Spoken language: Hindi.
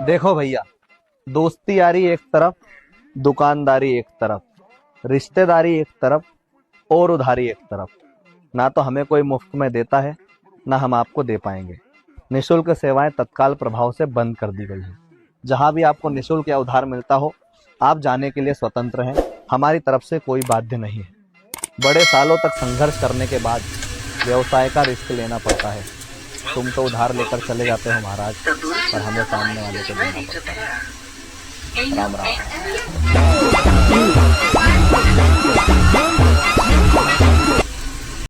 देखो भैया, दोस्ती यारी एक तरफ, दुकानदारी एक तरफ, रिश्तेदारी एक तरफ और उधारी एक तरफ। ना तो हमें कोई मुफ्त में देता है, ना हम आपको दे पाएंगे। निशुल्क सेवाएं तत्काल प्रभाव से बंद कर दी गई हैं। जहां भी आपको निशुल्क या उधार मिलता हो, आप जाने के लिए स्वतंत्र हैं। हमारी तरफ से कोई बाध्य नहीं है। बड़े सालों तक संघर्ष करने के बाद व्यवसाय का रिस्क लेना पड़ता है। तुम तो उधार लेकर चले जाते हो महाराज, पर हमें सामने वाले को देना पड़ता है। राम राम।